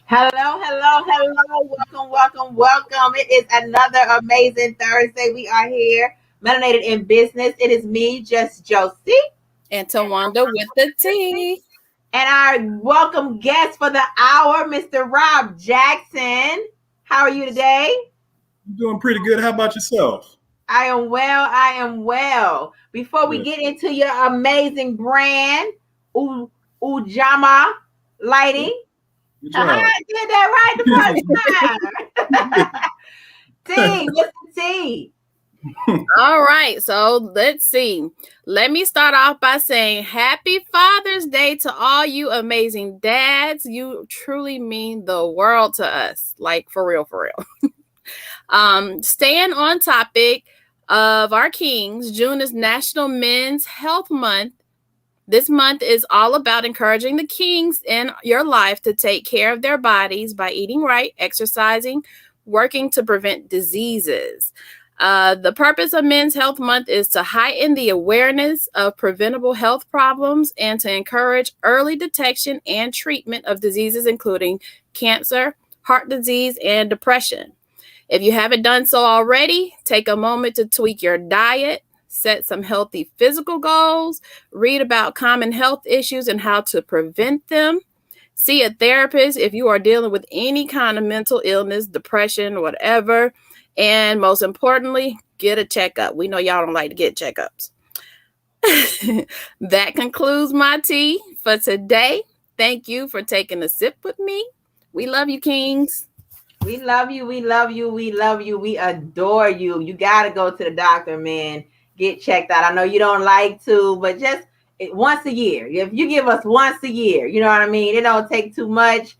Hello, hello, hello. Welcome, welcome, welcome. It is another amazing Thursday. We are here, Melanated in Business. It is me, just Joci, And TaWanda with the T. and our welcome guest for the hour, Mr. Rob Jackson. How are you today? I'm doing pretty good. How about yourself? I am well. I am well. Before we Good. get into your amazing brand, Ujamaa Lighting, Good job. I did that right the first time. T, Mr. T. All right, so let's see. Let me start off by saying Happy Father's Day to all you amazing dads. You truly mean the world to us. Like for real, for real. Staying on topic of our kings, June is National Men's Health Month. This month is all about encouraging the kings in your life to take care of their bodies by eating right, exercising, working to prevent diseases. The purpose of Men's Health Month is to heighten the awareness of preventable health problems and to encourage early detection and treatment of diseases including cancer, heart disease, and depression. If you haven't done so already, take a moment to tweak your diet, set some healthy physical goals, read about common health issues and how to prevent them. See a therapist if you are dealing with any kind of mental illness, depression, whatever. And most importantly, get a checkup. We know y'all don't like to get checkups. That concludes my tea for today. Thank you for taking a sip with me. We love you, Kings. We love you. We love you. We love you. We adore you. You got to go to the doctor, man. Get checked out. I know you don't like to, but just once a year. If you give us once a year, you know what I mean? It don't take too much.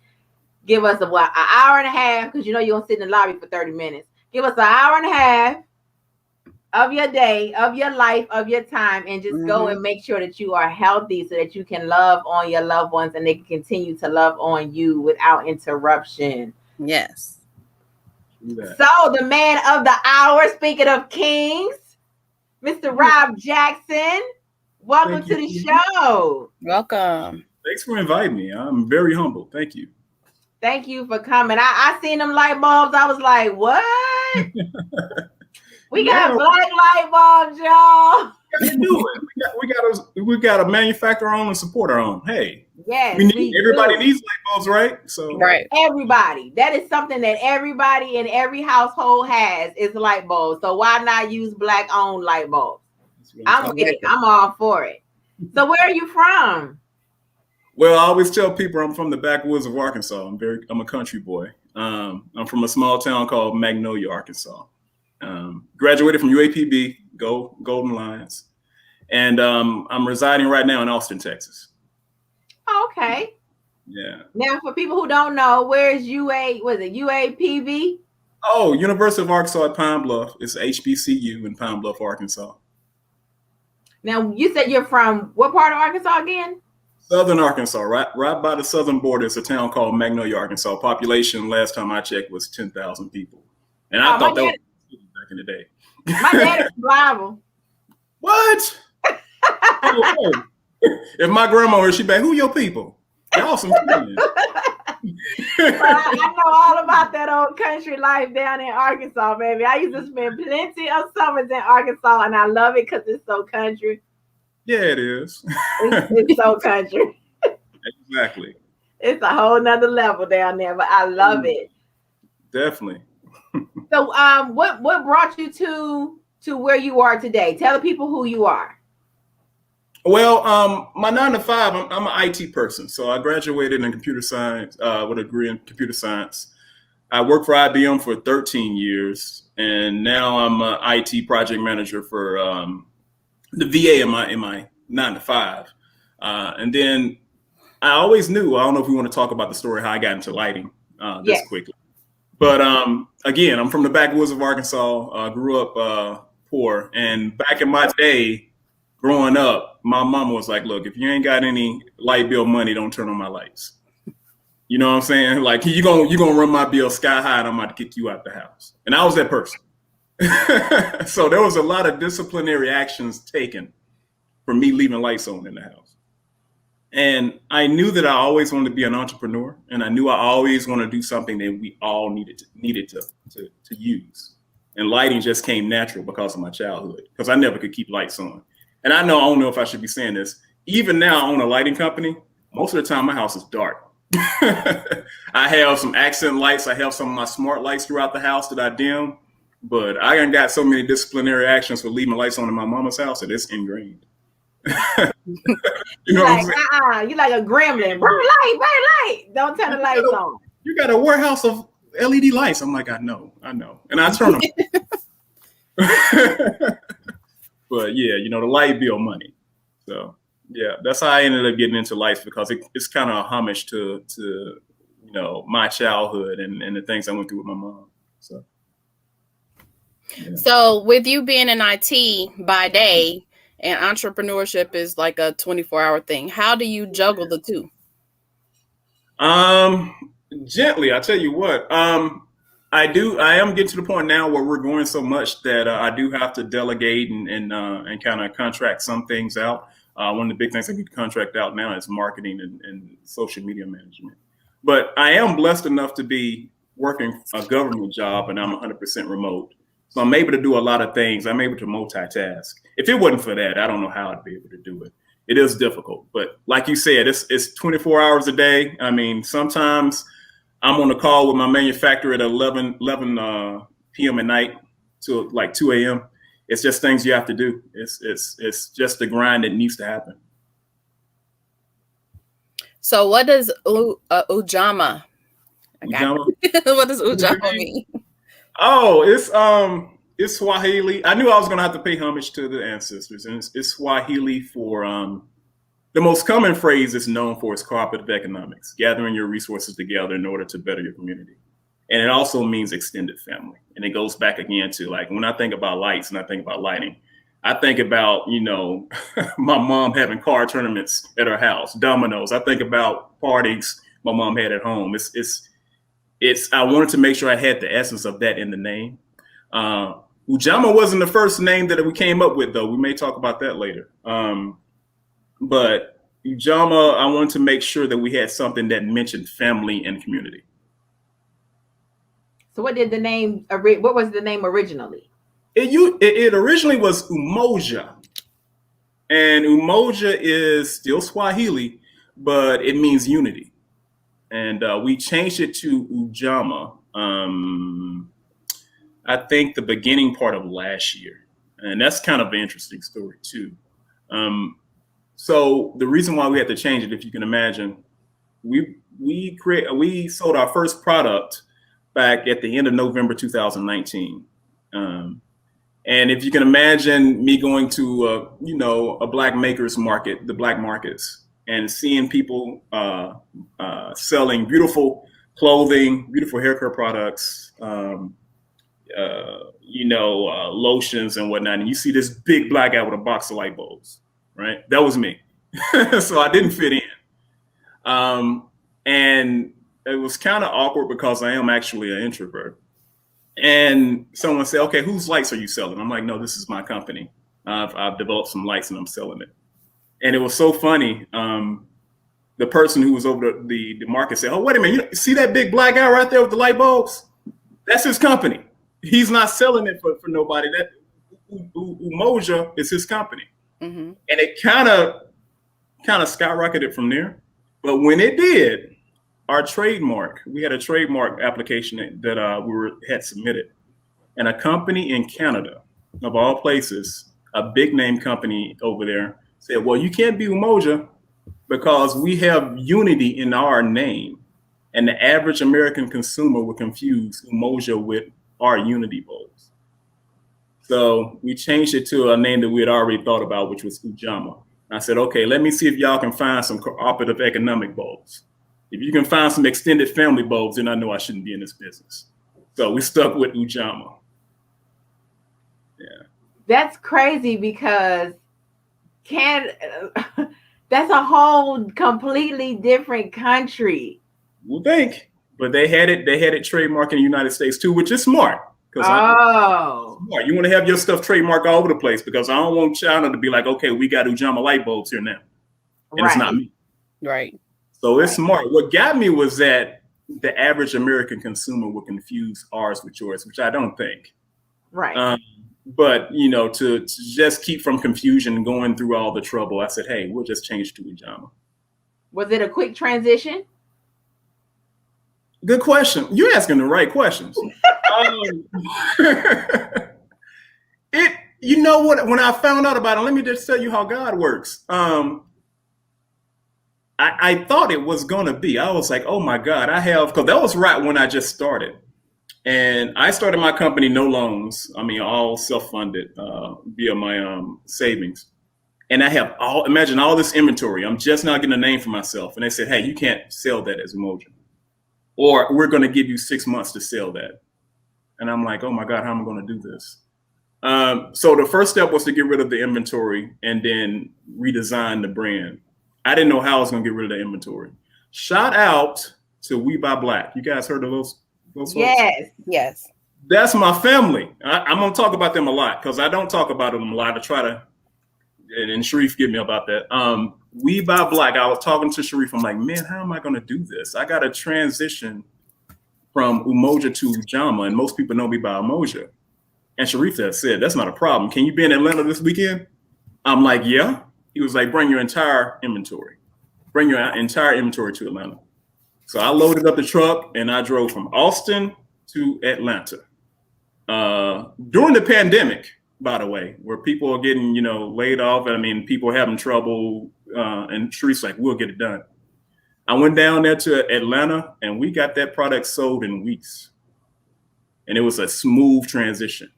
Give us an hour and a half, because you know you're going to sit in the lobby for 30 minutes. Give us an hour and a half of your day, of your life, of your time, and just go and make sure that you are healthy so that you can love on your loved ones and they can continue to love on you without interruption. Yes. So the man of the hour, speaking of kings, Mr. Rob Jackson, welcome to the show. Welcome. Thanks for inviting me. I'm very humble. Thank you. Thank you for coming. I seen them light bulbs. I was like, what? We got black light bulbs, y'all. We gotta do it. We gotta manufacture our own and support our own. Hey, yes, everybody needs light bulbs, right? So right. Everybody. That is something that everybody in every household has is light bulbs. So why not use black owned light bulbs? I'm with it. I'm all for it. So where are you from? Well, I always tell people I'm from the backwoods of Arkansas. I'm a country boy. I'm from a small town called Magnolia, Arkansas. Graduated from UAPB, Golden Lions, and I'm residing right now in Austin, Texas. Okay. Yeah. Now, for people who don't know, where's UAPB? Oh, University of Arkansas at Pine Bluff. It's HBCU in Pine Bluff, Arkansas. Now, you said you're from what part of Arkansas again? Southern Arkansas, right by the southern border. It's a town called Magnolia, Arkansas. Population, last time I checked, was 10,000 people. And I thought that was back in the day. My dad is from What? If my grandma heard, she'd be like, who your people? Y'all some friends. I know all about that old country life down in Arkansas, baby. I used to spend plenty of summers in Arkansas, and I love it because it's so country. Yeah, it is. It's so country. Exactly. It's a whole nother level down there, but I love it. Definitely. So, what brought you to where you are today? Tell the people who you are. Well, my 9 to 5, I'm an IT person. So I graduated in computer science with a degree in computer science. I worked for IBM for 13 years, and now I'm an IT project manager for the VA in my 9 to 5. And then I always knew, I don't know if we want to talk about the story, how I got into lighting quickly. But again, I'm from the backwoods of Arkansas, grew up poor. And back in my day, growing up, my mama was like, look, if you ain't got any light bill money, don't turn on my lights. You know what I'm saying? Like, you're gonna run my bill sky high and I'm about to kick you out the house. And I was that person. So there was a lot of disciplinary actions taken for me leaving lights on in the house. And I knew that I always wanted to be an entrepreneur, and I knew I always wanted to do something that we all needed to use. And lighting just came natural because of my childhood, because I never could keep lights on. And I don't know if I should be saying this. Even now, I own a lighting company. Most of the time, my house is dark. I have some accent lights. I have some of my smart lights throughout the house that I dim. But I ain't got so many disciplinary actions for leaving lights on in my mama's house that it's ingrained. You know like, you like a gremlin. Bright light. Don't turn the lights on. You got a warehouse of LED lights. I'm like, I know. And I turn them. But yeah, the light bill money. So yeah, that's how I ended up getting into lights, because it's kind of a homage to my childhood and the things I went through with my mom. So. Yeah. So with you being in IT by day and entrepreneurship is like a 24-hour thing, how do you juggle the two? Gently, I tell you what. I am getting to the point now where we're going so much that I do have to delegate and kind of contract some things out. One of the big things I need to contract out now is marketing and social media management. But I am blessed enough to be working a government job, and I'm 100% remote. So I'm able to do a lot of things. I'm able to multitask. If it wasn't for that, I don't know how I'd be able to do it. It is difficult. But like you said, it's 24 hours a day. I mean, sometimes I'm on a call with my manufacturer at 11 p.m. at night to like 2 a.m. It's just things you have to do. It's just the grind that needs to happen. So what does Ujamaa? What does Ujamaa mean? Oh, it's Swahili. I knew I was gonna have to pay homage to the ancestors, and it's Swahili for the most common phrase is known for is cooperative economics, gathering your resources together in order to better your community. And it also means extended family. And it goes back again to, like, when I think about lights and I think about lighting, I think about, my mom having car tournaments at her house, dominoes. I think about parties my mom had at home. I wanted to make sure I had the essence of that in the name. Ujamaa wasn't the first name that we came up with, though. We may talk about that later. But Ujamaa, I wanted to make sure that we had something that mentioned family and community. So what was the name originally? It originally was Umoja. And Umoja is still Swahili, but it means unity. And we changed it to Ujamaa, I think the beginning part of last year. And that's kind of an interesting story, too. So the reason why we had to change it, if you can imagine, we sold our first product back at the end of November 2019. And if you can imagine me going to a black makers market, the black markets, and seeing people selling beautiful clothing, beautiful haircare products, lotions and whatnot, and you see this big black guy with a box of light bulbs, right? That was me. So I didn't fit in. And it was kind of awkward because I am actually an introvert. And someone said, okay, whose lights are you selling? I'm like, no, this is my company. I've developed some lights and I'm selling it. And it was so funny. The person who was over the market said, oh, wait a minute, you see that big black guy right there with the light bulbs? That's his company. He's not selling it for nobody. That Umoja is his company. Mm-hmm. And it kind of skyrocketed from there. But when it did, our trademark, we had a trademark application that we had submitted. And a company in Canada, of all places, a big name company over there, said, well, you can't be Umoja because we have unity in our name. And the average American consumer would confuse Umoja with our unity bulbs. So we changed it to a name that we had already thought about, which was Ujamaa. I said, okay, let me see if y'all can find some cooperative economic bulbs. If you can find some extended family bulbs, then I know I shouldn't be in this business. So we stuck with Ujamaa. Yeah. That's crazy because that's a whole completely different country. We'll think. But they had it trademarked in the United States too, which is smart. Smart. You want to have your stuff trademarked all over the place because I don't want China to be like, okay, we got Ujamaa light bulbs here now. And It's not me. Right. So it's smart. What got me was that the average American consumer will confuse ours with yours, which I don't think. Right. But to just keep from confusion and going through all the trouble, I said, hey, we'll just change to Ujamaa. Was it a quick transition? Good question. You're asking the right questions. You know what? When I found out about it, let me just tell you how God works. I thought it was going to be. I was like, oh my God, because that was right when I just started. And I started my company, no loans. I mean, all self-funded via my savings. And I have imagine all this inventory. I'm just now getting a name for myself. And they said, hey, you can't sell that as Umoja. Or we're going to give you 6 months to sell that. And I'm like, oh my God, how am I going to do this? So the first step was to get rid of the inventory and then redesign the brand. I didn't know how I was going to get rid of the inventory. Shout out to We Buy Black. You guys heard of those folks? Yes. That's my family. I'm going to talk about them a lot because I don't talk about them a lot. I try to, and Sharif get me about that. We Buy Black. I was talking to Sharif. I'm like, man, how am I going to do this? I got to transition from Umoja to Ujamaa, and most people know me by Umoja. And Sharif said, that's not a problem. Can you be in Atlanta this weekend? I'm like, yeah. He was like, bring your entire inventory. Bring your entire inventory to Atlanta. So I loaded up the truck and I drove from Austin to Atlanta. During the pandemic, by the way, where people are getting, laid off. I mean, people are having trouble. And Sharif's like, we'll get it done. I went down there to Atlanta and we got that product sold in weeks. And it was a smooth transition.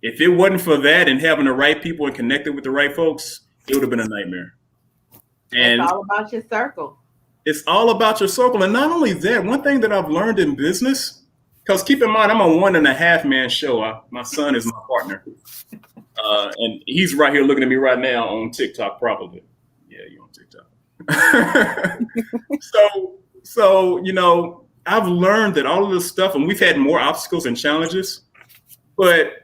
If it wasn't for that and having the right people and connected with the right folks, it would have been a nightmare. And it's all about your circle. It's all about your circle. And not only that, one thing that I've learned in business, because keep in mind, I'm a 1.5 man show. My son is my partner. And he's right here looking at me right now on TikTok, probably. Yeah, you're on TikTok. So, I've learned that all of this stuff, and we've had more obstacles and challenges, but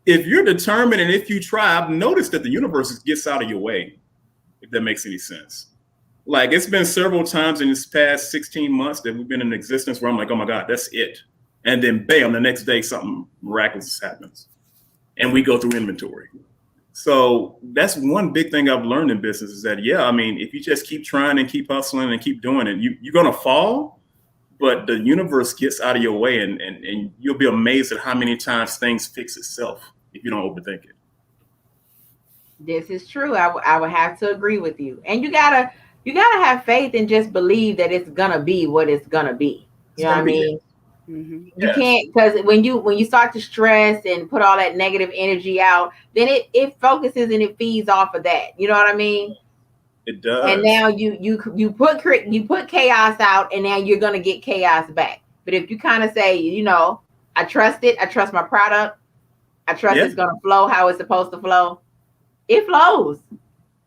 if you're determined and if you try, I've noticed that the universe gets out of your way, if that makes any sense. Like, it's been several times in this past 16 months that we've been in existence where I'm like, oh my God, that's it. And then bam, the next day, something miraculous happens. And we go through inventory. So that's one big thing I've learned in business is that, if you just keep trying and keep hustling and keep doing it, you're going to fall, but the universe gets out of your way and you'll be amazed at how many times things fix itself if you don't overthink it. This is true. I would have to agree with you. And you gotta have faith and just believe that it's gonna be what it's gonna be. You know what I mean? Mm-hmm. You can't, because when you start to stress and put all that negative energy out, then it focuses and it feeds off of that. You know what I mean? It does. And now you put chaos out, and now you're gonna get chaos back. But if you kind of say, I trust it, I trust my product, I trust it's gonna flow how it's supposed to flow, it flows.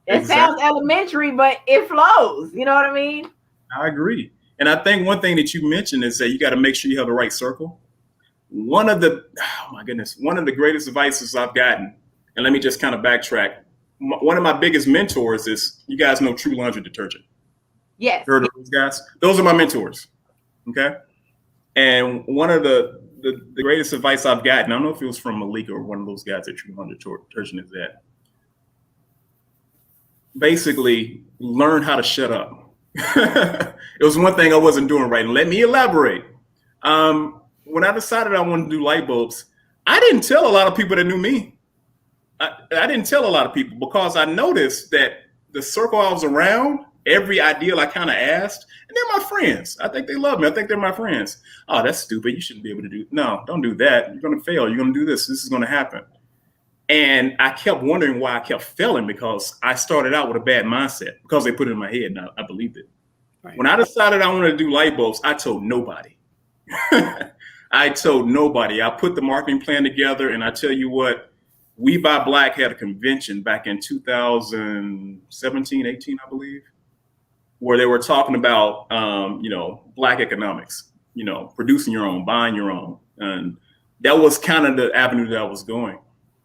It sounds elementary, but it flows. You know what I mean? I agree. And I think one thing that you mentioned is that you got to make sure you have the right circle. One of the greatest advices I've gotten, and let me just kind of backtrack. One of my biggest mentors is, you guys know True Laundry Detergent. Yes. Heard of those guys? Those are my mentors. Okay. And one of the greatest advice I've gotten, I don't know if it was from Malika or one of those guys at True Laundry Detergent, is that basically learn how to shut up. It was one thing I wasn't doing right. And let me elaborate. When I decided I wanted to do light bulbs, I didn't tell a lot of people that knew me. I didn't tell a lot of people because I noticed that the circle I was around, every ideal I kind of asked, and they're my friends. I think they love me. I think they're my friends. Oh, that's stupid. You shouldn't be able to do. No, don't do that. You're going to fail. You're going to do this. This is going to happen. And I kept wondering why I kept failing, because I started out with a bad mindset because they put it in my head and I believed it. Right. When I decided I wanted to do light bulbs, I told nobody. I put the marketing plan together, and I tell you what, We Buy Black had a convention back in 2017, 18, I believe, where they were talking about, Black economics, producing your own, buying your own. And that was kind of the avenue that I was going.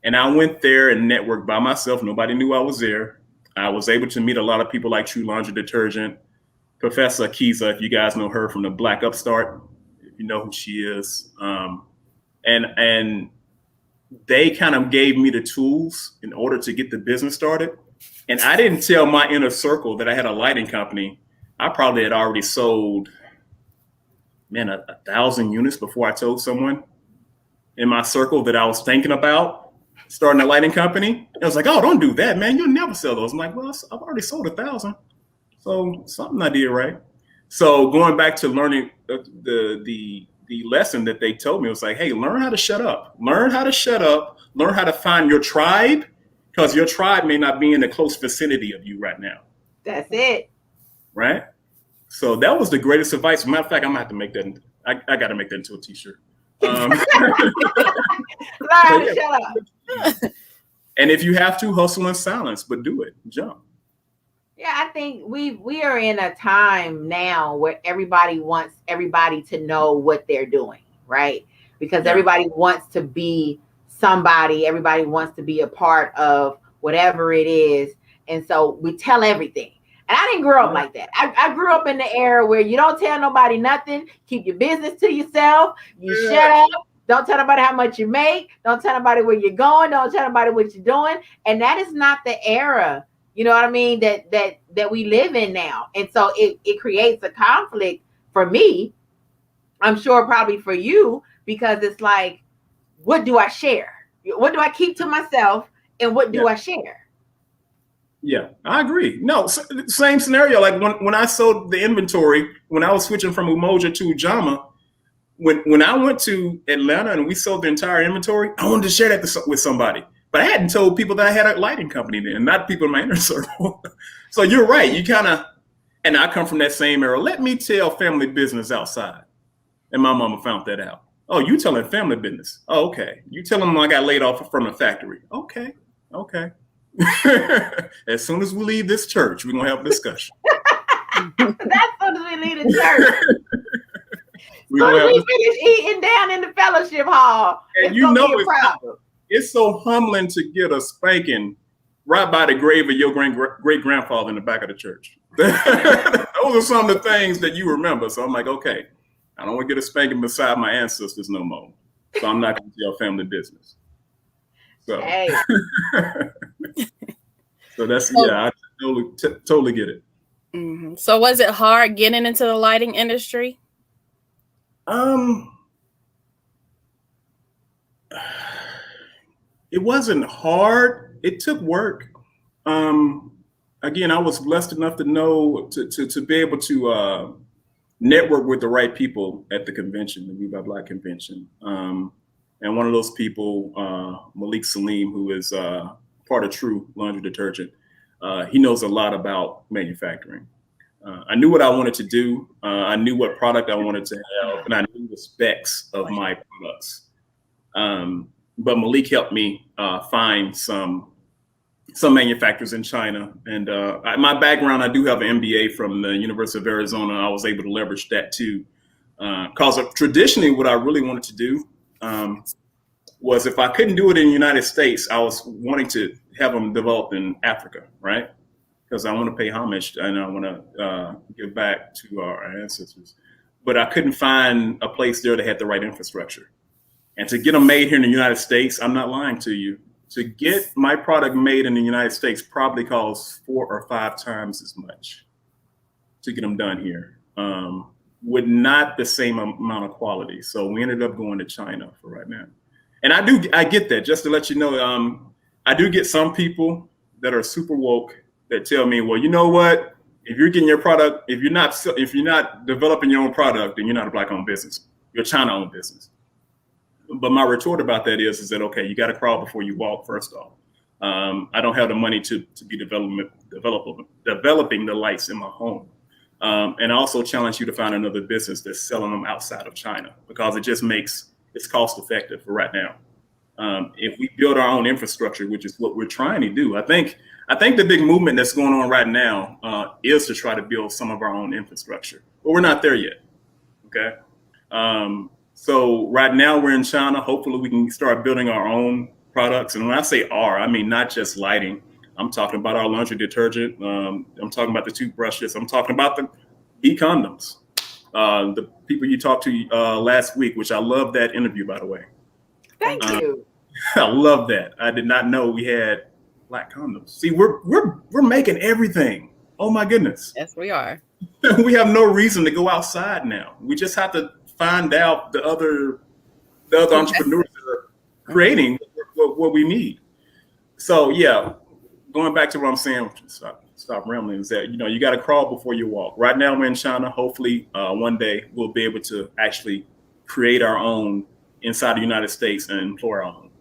And I went there and networked by myself. Nobody knew I was there. I was able to meet a lot of people like True Laundry Detergent, Professor Akiza, if you guys know her from the Black Upstart, if you know who she is. And they kind of gave me the tools in order to get the business started. And I didn't tell my inner circle that I had a lighting company. I probably had already sold, man, 1,000 units before I told someone in my circle that I was thinking about starting a lighting company. I was like, oh, don't do that, man. You'll never sell those. I'm like, well, I've already sold 1,000. So something I did right. So going back to learning the lesson that they told me was like, hey, learn how to shut up. Learn how to shut up. Learn how to find your tribe, because your tribe may not be in the close vicinity of you right now. That's it. Right? So that was the greatest advice. Matter of fact, I'm going to have to make that. I got to make that into a t-shirt. Learn how to shut up. And if you have to, hustle in silence, but do it. Jump. Yeah, I think we are in a time now where everybody wants everybody to know what they're doing, right? Because everybody wants to be somebody, everybody wants to be a part of whatever it is. And so we tell everything. And I didn't grow up like that. I grew up in the era where you don't tell nobody nothing, keep your business to yourself, you shut up, don't tell nobody how much you make, don't tell nobody where you're going, don't tell nobody what you're doing. And that is not the era. You know what I mean? That we live in now. And so it creates a conflict for me. I'm sure probably for you, because it's like, what do I share? What do I keep to myself? And what do I share? Yeah, I agree. No, same scenario. Like when I sold the inventory, when I was switching from Umoja to Ujamaa, when I went to Atlanta and we sold the entire inventory, I wanted to share that with somebody. But I hadn't told people that I had a lighting company then, not people in my inner circle. So you're right. You kind of, and I come from that same era. Let me tell family business outside. And my mama found that out. Oh, you telling family business. Oh, okay. You tell them I got laid off from the factory. Okay. As soon as we leave this church, we're going to have a discussion. That's as soon as we leave the church. We finish eating down in the fellowship hall. And you know it's so humbling to get a spanking right by the grave of your great-grandfather in the back of the church. Those are some of the things that you remember. So I'm like, okay, I don't want to get a spanking beside my ancestors no more. So I'm not going to tell family business. So, hey. So that's, I totally get it. Mm-hmm. So was it hard getting into the lighting industry? It wasn't hard. It took work. Again, I was blessed enough to know to be able to network with the right people at the convention, the We Buy Black convention. And one of those people, Malik Salim, who is part of True Laundry Detergent, he knows a lot about manufacturing. I knew what I wanted to do. I knew what product I wanted to have, and I knew the specs of my products. But Malik helped me find some manufacturers in China. And my background, I do have an MBA from the University of Arizona. I was able to leverage that too. Because traditionally, what I really wanted to do was, if I couldn't do it in the United States, I was wanting to have them developed in Africa, right? Because I want to pay homage and I want to give back to our ancestors. But I couldn't find a place there that had the right infrastructure. And to get them made here in the United States, I'm not lying to you, to get my product made in the United States probably costs 4 or 5 times as much to get them done here, with not the same amount of quality. So we ended up going to China for right now. And I get that. Just to let you know, I do get some people that are super woke that tell me, well, you know what? If you're getting your product, if you're not developing your own product, then you're not a Black-owned business. You're a China-owned business. But my retort about that is that, okay, you got to crawl before you walk, first off. I don't have the money to be developing the lights in my home. And I also challenge you to find another business that's selling them outside of China, because it's cost effective for right now. If we build our own infrastructure, which is what we're trying to do, I think the big movement that's going on right now is to try to build some of our own infrastructure, but we're not there yet. Okay. So right now we're in China. Hopefully we can start building our own products. And when I say I mean not just lighting. I'm talking about our laundry detergent. I'm talking about the toothbrushes. I'm talking about the e-condoms. The people you talked to last week, which I love that interview, by the way. Thank you. I love that. I did not know we had black condoms. See, we're making everything. Oh my goodness. Yes, we are. We have no reason to go outside now. We just have to find out the other entrepreneurs that are creating what we need. So yeah, going back to what I'm saying, stop rambling, is that you got to crawl before you walk. Right now we're in China. Hopefully one day we'll be able to actually create our own inside the United States and employ our own.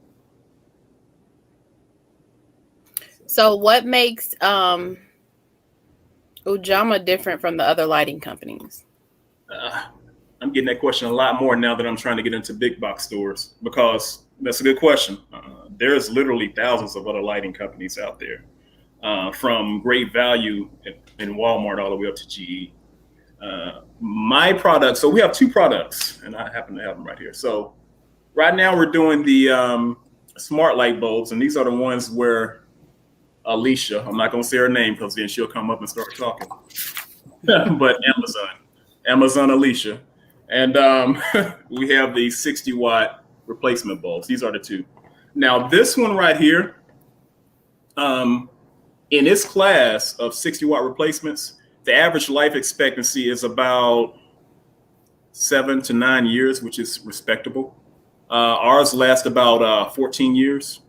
So what makes Ujamaa different from the other lighting companies? I'm getting that question a lot more now that I'm trying to get into big box stores, because that's a good question. There's literally thousands of other lighting companies out there, from Great Value in Walmart all the way up to GE. My product, so we have two products, and I happen to have them right here. So right now we're doing the smart light bulbs, and these are the ones where Alicia, I'm not going to say her name because then she'll come up and start talking, but Amazon Alicia. And we have the 60-watt replacement bulbs. These are the two. Now, this one right here, in its class of 60-watt replacements, the average life expectancy is about 7 to 9 years, which is respectable. Ours last about 14 years,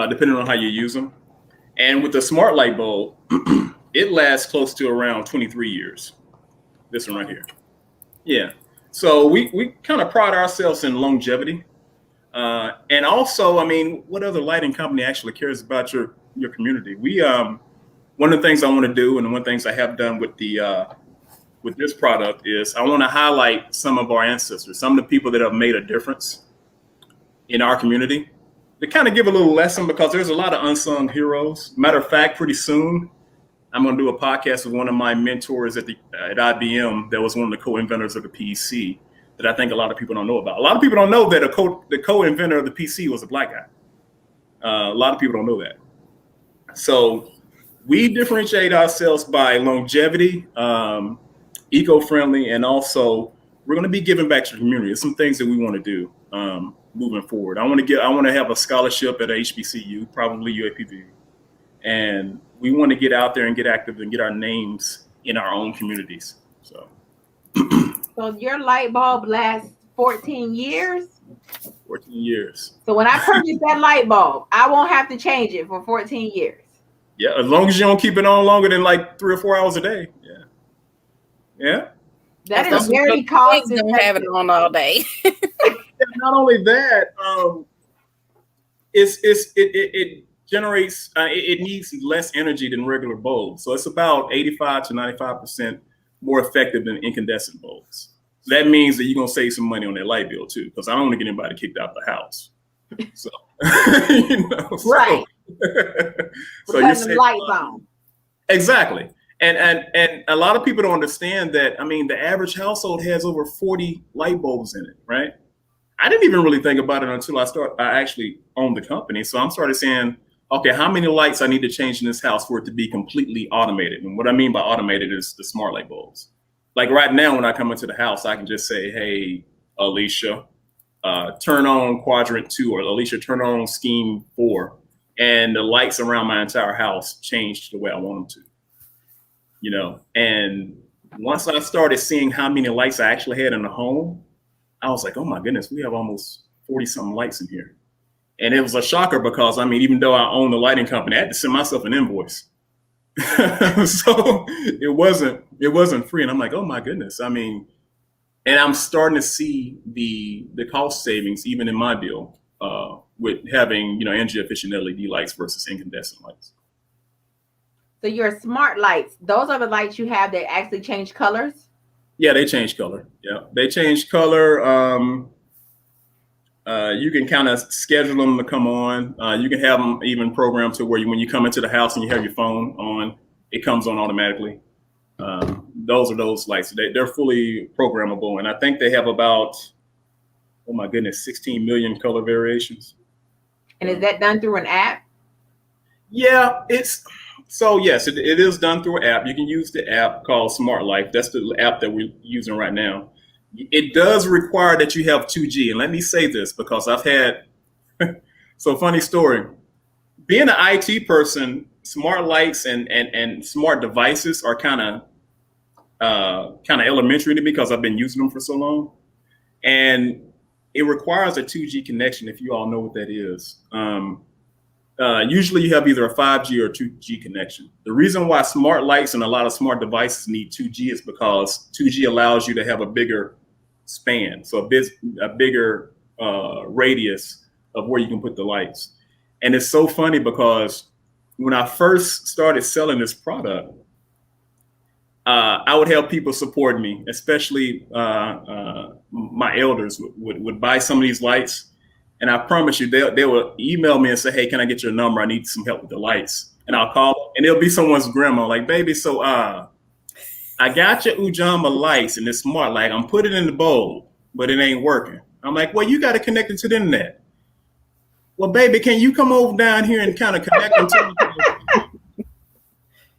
depending on how you use them. And with the smart light bulb, it lasts close to around 23 years. This one right here. Yeah. So we kind of pride ourselves in longevity. And also, I mean, what other lighting company actually cares about your community? One of the things I want to do, and one of the things I have done with with this product, is I want to highlight some of our ancestors, some of the people that have made a difference in our community, to kind of give a little lesson, because there's a lot of unsung heroes. Matter of fact, pretty soon, I'm going to do a podcast with one of my mentors at IBM that was one of the co-inventors of the PC, that I think a lot of people don't know about. A lot of people don't know that the co-inventor of the PC was a black guy. A lot of people don't know that. So we differentiate ourselves by longevity, eco-friendly, and also we're going to be giving back to the community. There's some things that we want to do moving forward. I want to have a scholarship at HBCU, probably UAPB, and we want to get out there and get active and get our names in our own communities. So your light bulb lasts 14 years? 14 years. So when I purchase that light bulb, I won't have to change it for 14 years. Yeah, as long as you don't keep it on longer than like 3 or 4 hours a day. Yeah. Yeah. That is very costly. Don't have it on all day. Not only that, it generates, it needs less energy than regular bulbs. So it's about 85 to 95% more effective than incandescent bulbs. So that means that you're going to save some money on that light bill too, because I don't want to get anybody kicked out of the house. So, right. So because the lights on. Exactly. And a lot of people don't understand that. I mean, the average household has over 40 light bulbs in it, right? I didn't even really think about it until I actually owned the company. So I'm started saying, okay, how many lights I need to change in this house for it to be completely automated? And what I mean by automated is the smart light bulbs. Like right now, when I come into the house, I can just say, hey, Alicia, turn on quadrant 2, or Alicia, turn on scheme 4. And the lights around my entire house changed the way I want them to. You know, and once I started seeing how many lights I actually had in the home, I was like, oh my goodness, we have almost 40 something lights in here. And it was a shocker because, I mean, even though I own the lighting company, I had to send myself an invoice. So it wasn't free. And I'm like, oh my goodness. I mean, and I'm starting to see the cost savings even in my bill with having, energy efficient LED lights versus incandescent lights. So your smart lights, those are the lights you have that actually change colors? Yeah, they change color. Yeah, they change color. You can kind of schedule them to come on. You can have them even programmed to where when you come into the house and you have your phone on, it comes on automatically. Those are those lights. They're fully programmable. And I think they have about, oh my goodness, 16 million color variations. And is that done through an app? Yeah, it's so yes, it is done through an app. You can use the app called Smart Life. That's the app that we're using right now. It does require that you have 2G. And let me say this because I've had so funny story. Being an IT person, smart lights and smart devices are kind of elementary to me because I've been using them for so long. And it requires a 2G connection if you all know what that is. Usually you have either a 5G or 2G connection. The reason why smart lights and a lot of smart devices need 2G is because 2G allows you to have a bigger span, so a bigger radius of where you can put the lights. And it's so funny because when I first started selling this product, I would have people support me, especially my elders would buy some of these lights. And I promise you, they will email me and say, "Hey, can I get your number? I need some help with the lights." And I'll call, and it'll be someone's grandma, like, "Baby, so I got your Ujamaa lights and it's smart light. I'm putting it in the bowl, but it ain't working." I'm like, "Well, you got to connect it to the internet." "Well, baby, can you come over down here and kind of connect them to me?"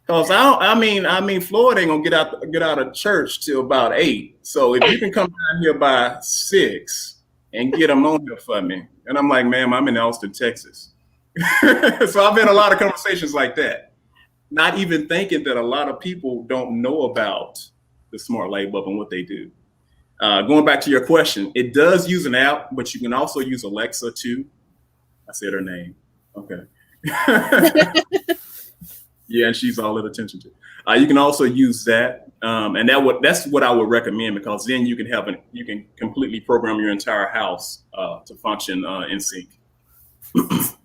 Because I mean, Floyd ain't gonna get out of church till about 8. So if you can come down here by 6 and get them on here for me. And I'm like, "Ma'am, I'm in Austin, Texas." So I've had a lot of conversations like that, not even thinking that a lot of people don't know about the smart light bulb and what they do. Going back to your question, it does use an app, but you can also use Alexa too. I said her name. Okay. Yeah, and she's all at attention to. You can also use that, and that's what I would recommend because then you can completely program your entire house to function in sync. Oh,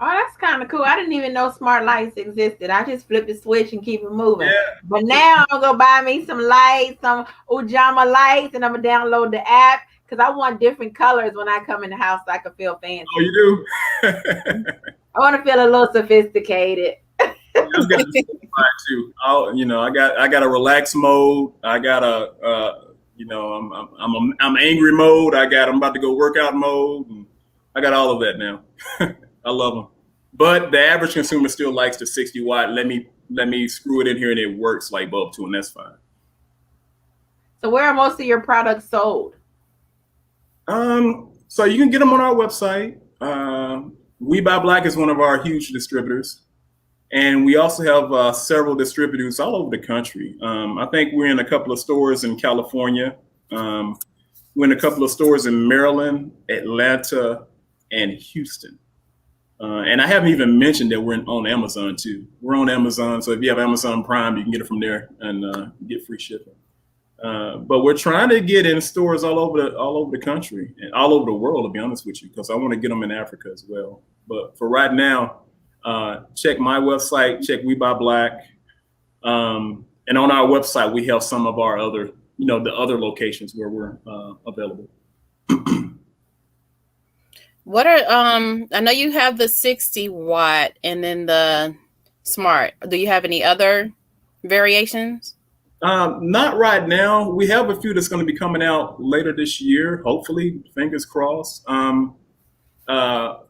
that's kind of cool. I didn't even know smart lights existed. I just flip the switch and keep it moving. Yeah. But now I'm gonna go buy me some lights, some Ujamaa lights, and I'm gonna download the app because I want different colors when I come in the house so I can feel fancy. Oh, you do? I want to feel a little sophisticated. I've got this too. I got a relaxed mode. I got I'm angry mode. I'm about to go workout mode. And I got all of that now. I love them. But the average consumer still likes the 60 watt. Let me screw it in here and it works light bulb too, and that's fine. So where are most of your products sold? So you can get them on our website. We Buy Black is one of our huge distributors. And we also have several distributors all over the country. I think we're in a couple of stores in California. We're in a couple of stores in Maryland, Atlanta, and Houston. And I haven't even mentioned that we're on Amazon too. We're on Amazon, so if you have Amazon Prime, you can get it from there and get free shipping. But we're trying to get in stores all over the country and all over the world, to be honest with you, because I want to get them in Africa as well. But for right now, check my website, check We Buy Black. And on our website, we have some of our other, the other locations where we're available. What are I know you have the 60 watt and then the smart. Do you have any other variations? Not right now. We have a few that's going to be coming out later this year, hopefully, fingers crossed.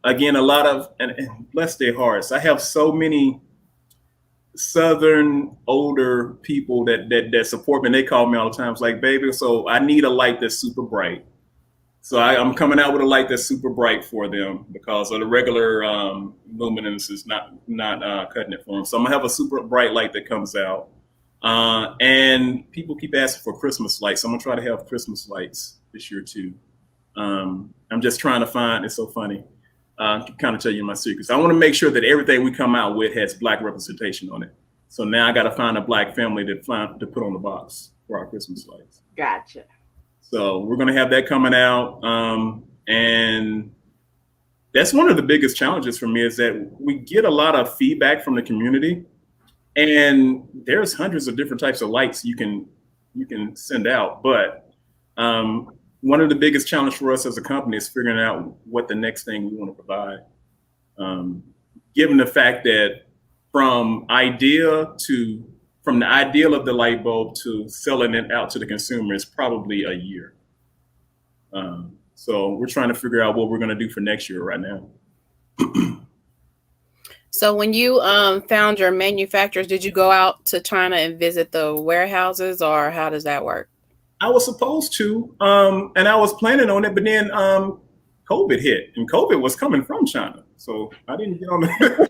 Again, a lot of, and bless their hearts, I have so many Southern older people that support me, and they call me all the time. It's like, "Baby, so I need a light that's super bright." So I'm coming out with a light that's super bright for them because of the regular luminance is not cutting it for them. So I'm gonna have a super bright light that comes out. And people keep asking for Christmas lights. So I'm gonna try to have Christmas lights this year too. I'm just trying to find. It's so funny. Kind of tell you my secrets. I want to make sure that everything we come out with has Black representation on it. So now I got to find a Black family to put on the box for our Christmas lights. Gotcha. So we're going to have that coming out. And that's one of the biggest challenges for me is that we get a lot of feedback from the community. And there's hundreds of different types of lights you can send out. But one of the biggest challenges for us as a company is figuring out what the next thing we want to provide. Given the fact that from the ideal of the light bulb to selling it out to the consumer is probably a year. So we're trying to figure out what we're going to do for next year right now. So when you found your manufacturers, did you go out to China and visit the warehouses, or how does that work? I was supposed to, and I was planning on it, but then COVID hit, and COVID was coming from China, so I didn't get on the.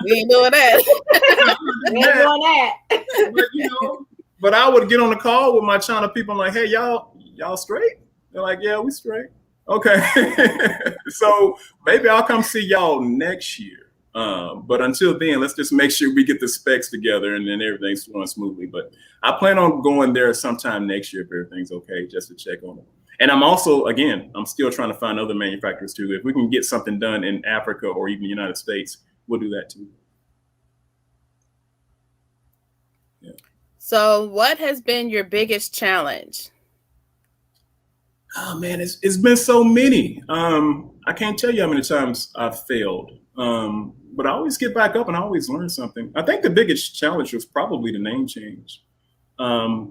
We ain't doing that. We ain't doing that. But I would get on the call with my China people. I'm like, hey, y'all straight? They're like, yeah, we straight. Okay. So maybe I'll come see y'all next year. But until then, let's just make sure we get the specs together and then everything's flowing smoothly. But I plan on going there sometime next year if everything's okay, just to check on it. And I'm also, again, I'm still trying to find other manufacturers too. If we can get something done in Africa or even the United States, we'll do that too. Yeah. So what has been your biggest challenge? Oh man, it's been so many. I can't tell you how many times I've failed. But I always get back up and I always learn something. I think the biggest challenge was probably the name change. I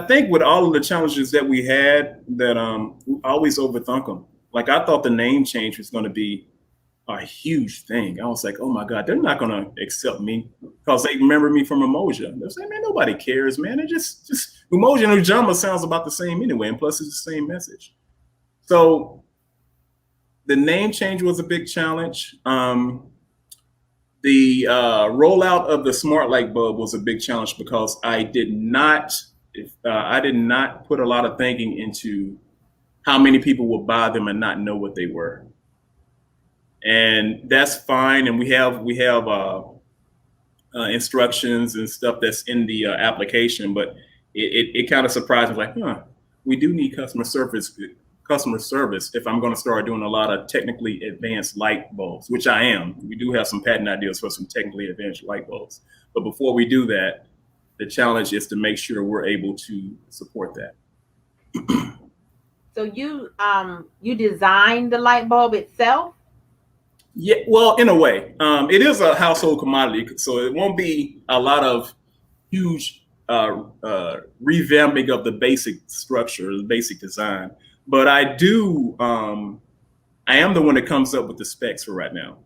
think with all of the challenges that we had, that we always overthunk them. Like I thought the name change was going to be a huge thing. I was like, oh my God, they're not going to accept me because they remember me from Umoja. They're saying, man, nobody cares, man. It just Umoja and Ujamaa sounds about the same anyway, and plus it's the same message. So the name change was a big challenge. The rollout of the smart light bulb was a big challenge because I did not put a lot of thinking into how many people would buy them and not know what they were. And that's fine. And we have instructions and stuff that's in the application, but it kind of surprised me, like, we do need customer service if I'm going to start doing a lot of technically advanced light bulbs, which I am. We do have some patent ideas for some technically advanced light bulbs. But before we do that, the challenge is to make sure we're able to support that. So you designed the light bulb itself? Yeah, well, in a way, it is a household commodity, so it won't be a lot of huge revamping of the basic structure, the basic design. But I am the one that comes up with the specs for right now.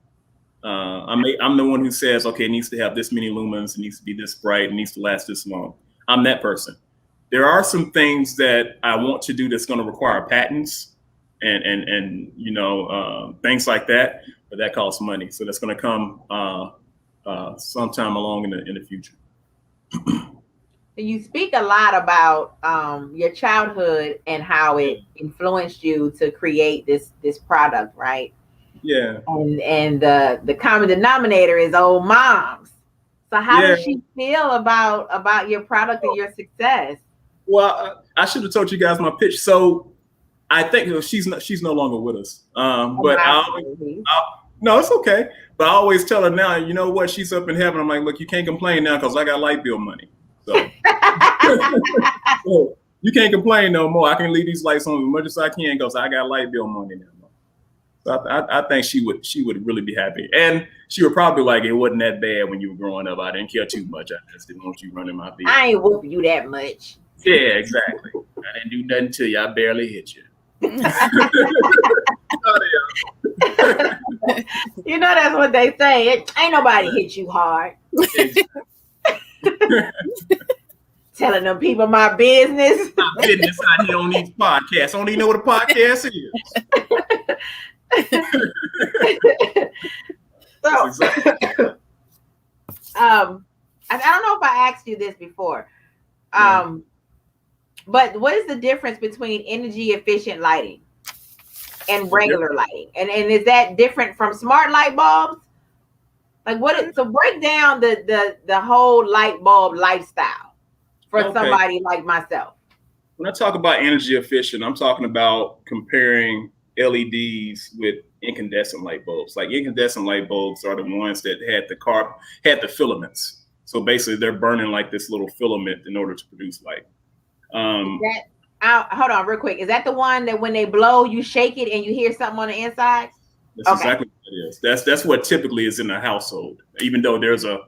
I'm the one who says, okay, it needs to have this many lumens, it needs to be this bright, it needs to last this long. I'm that person. There are some things that I want to do that's going to require patents and things like that, but that costs money. So that's going to come sometime along in the future. You speak a lot about your childhood and how it influenced you to create this product, right? Yeah. And the common denominator is old moms. So how does she feel about your product and your success? Well, I should have told you guys my pitch. So I think she's no longer with us. But no, it's okay. But I always tell her now, you know what? She's up in heaven. I'm like, look, you can't complain now because I got light bill money. So, so you can't complain no more. I can leave these lights on as much as I can because I got light bill money now. So I think she would really be happy, and she would probably like, it wasn't that bad when you were growing up. I didn't care too much. I just didn't want you running my business. I ain't whooping you that much. Yeah, exactly. I didn't do nothing to you. I barely hit you. You know that's what they say. Ain't nobody hit you hard. Telling them people my business. My business out here on these podcasts. I don't even know what a podcast is. So, exactly. I don't know if I asked you this before, but what is the difference between energy efficient lighting and regular lighting? And is that different from smart light bulbs? Like so break down the whole light bulb lifestyle for somebody like myself. When I talk about energy efficient, I'm talking about comparing LEDs with incandescent light bulbs. Like incandescent light bulbs are the ones that had the filaments. So basically they're burning like this little filament in order to produce light. Hold on real quick. Is that the one that when they blow, you shake it and you hear something on the inside? That's exactly what it is. That's what typically is in a household, even though there's a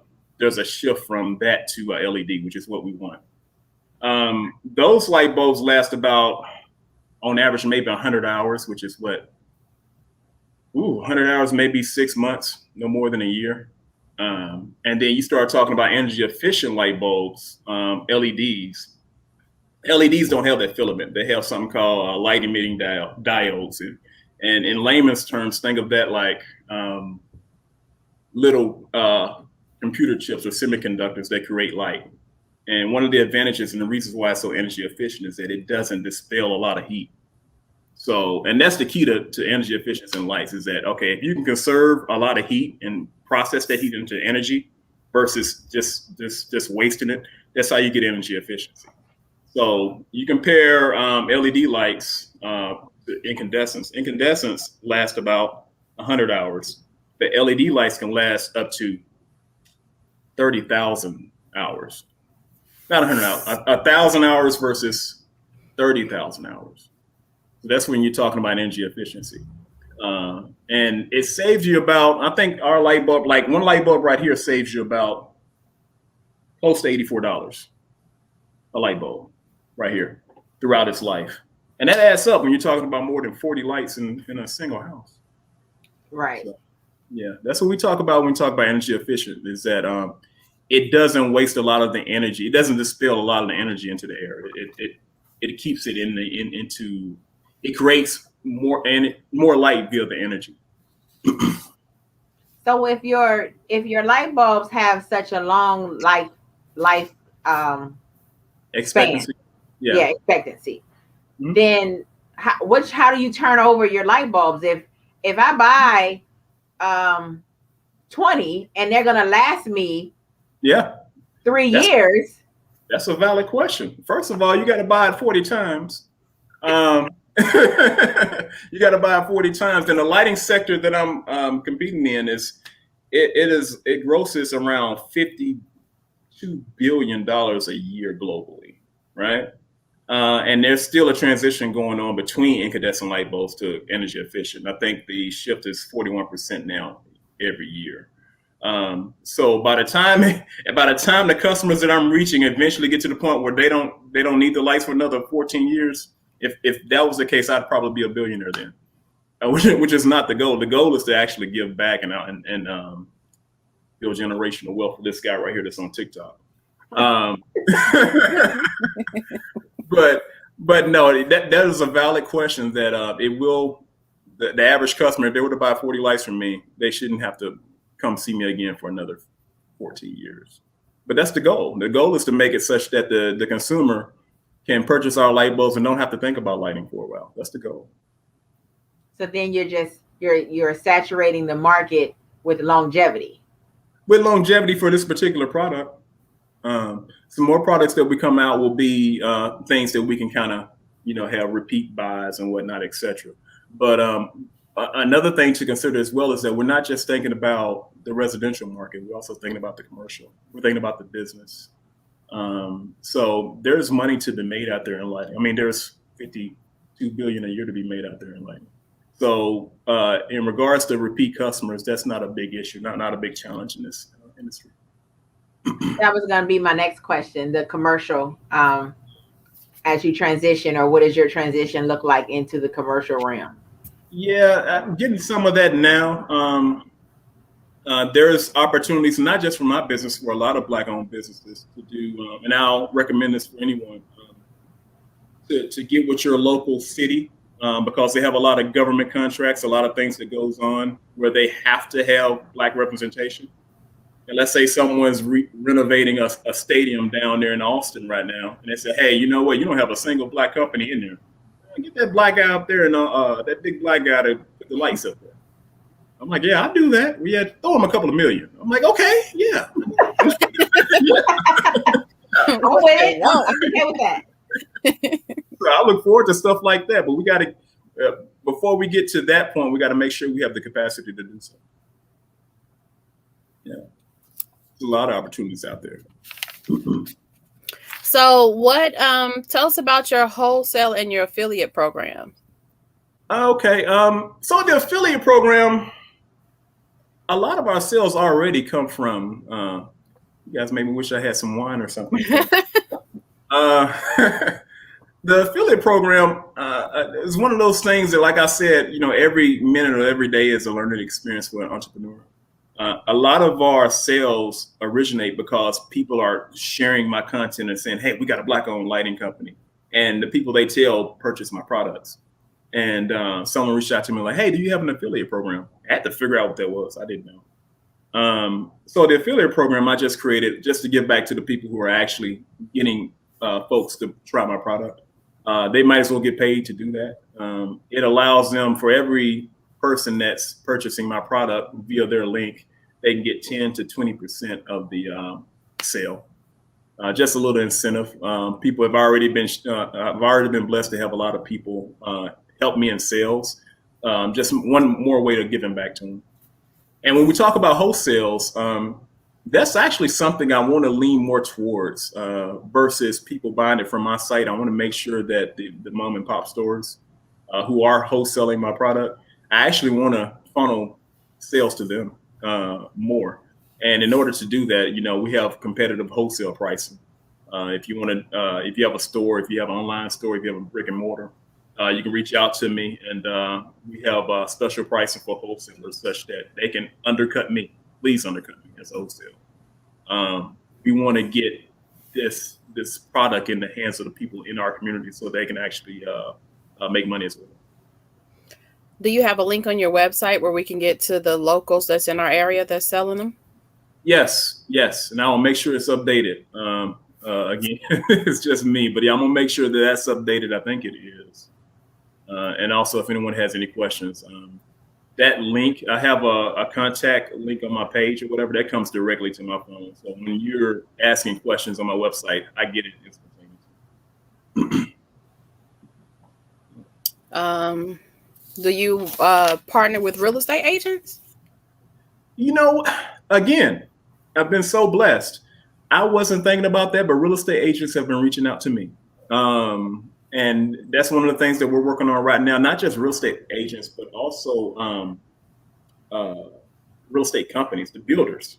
shift from that to a LED, which is what we want. Those light bulbs last about, on average, maybe 100 hours, which is what 100 hours, maybe 6 months, no more than a year. And then you start talking about energy efficient light bulbs, LEDs. LEDs don't have that filament. They have something called light emitting diodes. And in layman's terms, think of that like little computer chips or semiconductors that create light. And one of the advantages and the reasons why it's so energy efficient is that it doesn't dispel a lot of heat. So, and that's the key to energy efficiency in lights is that, okay, if you can conserve a lot of heat and process that heat into energy versus just wasting it, that's how you get energy efficiency. So you compare LED lights to incandescents. Incandescents last about 100 hours. The LED lights can last up to 30,000 hours. Not 100 hours, 1,000 hours versus 30,000 hours. So that's when you're talking about energy efficiency. And it saves you about, I think our light bulb, like one light bulb right here saves you about close to $84 a light bulb right here throughout its life. And that adds up when you're talking about more than 40 lights in a single house. Right. So, yeah, that's what we talk about when we talk about energy efficient is that it doesn't waste a lot of the energy. It doesn't dispel a lot of the energy into the air. It keeps it into it creates more light via the energy. So if your light bulbs have such a long life Expectancy. Yeah, expectancy. Mhm. Then how do you turn over your light bulbs? If I buy 20 and they're gonna last me 3 years. That's a valid question. First of all, you got to buy it 40 times. You got to buy it 40 times. And the lighting sector that I'm competing in it grosses around $52 billion a year globally, right? And there's still a transition going on between incandescent light bulbs to energy efficient. I think the shift is 41% now every year. So by the time the customers that I'm reaching eventually get to the point where they don't need the lights for another 14 years, if that was the case, I'd probably be a billionaire then, which is not the goal. The goal is to actually give back and build generational wealth for this guy right here that's on TikTok. But no, that is a valid question that the average customer, if they were to buy 40 lights from me, they shouldn't have to come see me again for another 14 years. But that's the goal. The goal is to make it such that the consumer can purchase our light bulbs and don't have to think about lighting for a while. That's the goal. So then you're saturating the market with longevity. With longevity for this particular product. Some more products that we come out will be things that we can kind of, have repeat buys and whatnot, etc. But another thing to consider as well is that we're not just thinking about the residential market. We're also thinking about the commercial. We're thinking about the business. So there's money to be made out there in lighting. I mean, there's $52 billion a year to be made out there in lighting. So in regards to repeat customers, that's not a big issue, not a big challenge in this industry. That was going to be my next question, the commercial, as you transition, or what does your transition look like into the commercial realm? Yeah, I'm getting some of that now. There's opportunities, not just for my business, for a lot of Black-owned businesses to do, and I'll recommend this for anyone, to get with your local city, because they have a lot of government contracts, a lot of things that goes on where they have to have Black representation. And let's say someone's renovating a stadium down there in Austin right now, and they say, hey, you know what? You don't have a single Black company in there. Get that Black guy up there and that big Black guy to put the lights up there. I'm like, yeah, I'll do that. We had to throw him a couple of million. I'm like, okay, yeah. I'm okay with that. So I look forward to stuff like that, but we got to, before we get to that point, we got to make sure we have the capacity to do so. Yeah, there's a lot of opportunities out there. So what, tell us about your wholesale and your affiliate program. Okay. So the affiliate program, a lot of our sales already come from, you guys made me wish I had some wine or something. The affiliate program is one of those things that, like I said, every minute or every day is a learning experience for an entrepreneur. A lot of our sales originate because people are sharing my content and saying, "Hey, we got a Black-owned lighting company," and the people they tell purchase my products. And someone reached out to me like, "Hey, do you have an affiliate program?" I had to figure out what that was. I didn't know. So the affiliate program I just created just to give back to the people who are actually getting folks to try my product. They might as well get paid to do that. It allows them, for every person that's purchasing my product via their link, they can get 10 to 20% of the sale. Just a little incentive. People have already been. I've already been blessed to have a lot of people help me in sales. Just one more way of giving back to them. And when we talk about wholesales, that's actually something I want to lean more towards versus people buying it from my site. I want to make sure that the mom and pop stores who are wholesaling my product, I actually want to funnel sales to them more. And in order to do that, we have competitive wholesale pricing. If you want to, if you have a store, if you have an online store, if you have a brick and mortar, you can reach out to me, and we have special pricing for wholesalers such that they can undercut me. Please undercut me as a wholesale. We want to get this product in the hands of the people in our community so they can actually make money as well. Do you have a link on your website where we can get to the locals that's in our area that's selling them? Yes, and I'll make sure it's updated. Again, it's just me, but yeah, I'm gonna make sure that that's updated. I think it is. And also, if anyone has any questions, that link, I have a contact link on my page or whatever, that comes directly to my phone. So when you're asking questions on my website, I get it instantaneously. Do you partner with real estate agents? Again, I've been so blessed. I wasn't thinking about that, but real estate agents have been reaching out to me. And that's one of the things that we're working on right now, not just real estate agents, but also real estate companies, the builders.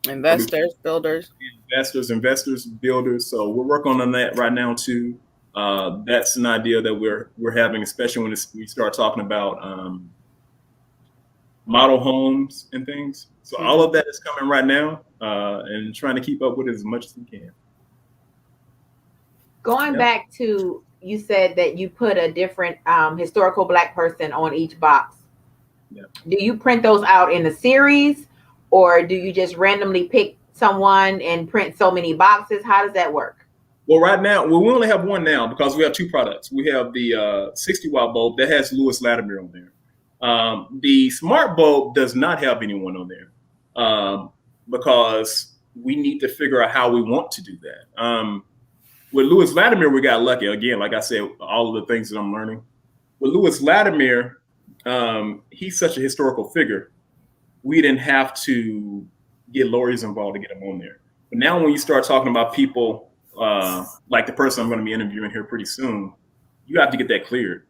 Investors, builders. Investors, builders. So we're working on that right now too. That's an idea that we're having, especially when we start talking about model homes and things. So all of that is coming right now, and trying to keep up with it as much as we can. Going back to, you said that you put a different historical Black person on each box. Yeah. Do you print those out in a series, or do you just randomly pick someone and print so many boxes? How does that work? Well, right now, we only have one now because we have two products. We have the 60-watt bulb that has Lewis Latimer on there. The smart bulb does not have anyone on there because we need to figure out how we want to do that. With Lewis Latimer, we got lucky. Again, like I said, all of the things that I'm learning. With Lewis Latimer, he's such a historical figure. We didn't have to get lawyers involved to get him on there. But now when you start talking about people like the person I'm going to be interviewing here pretty soon, you have to get that cleared.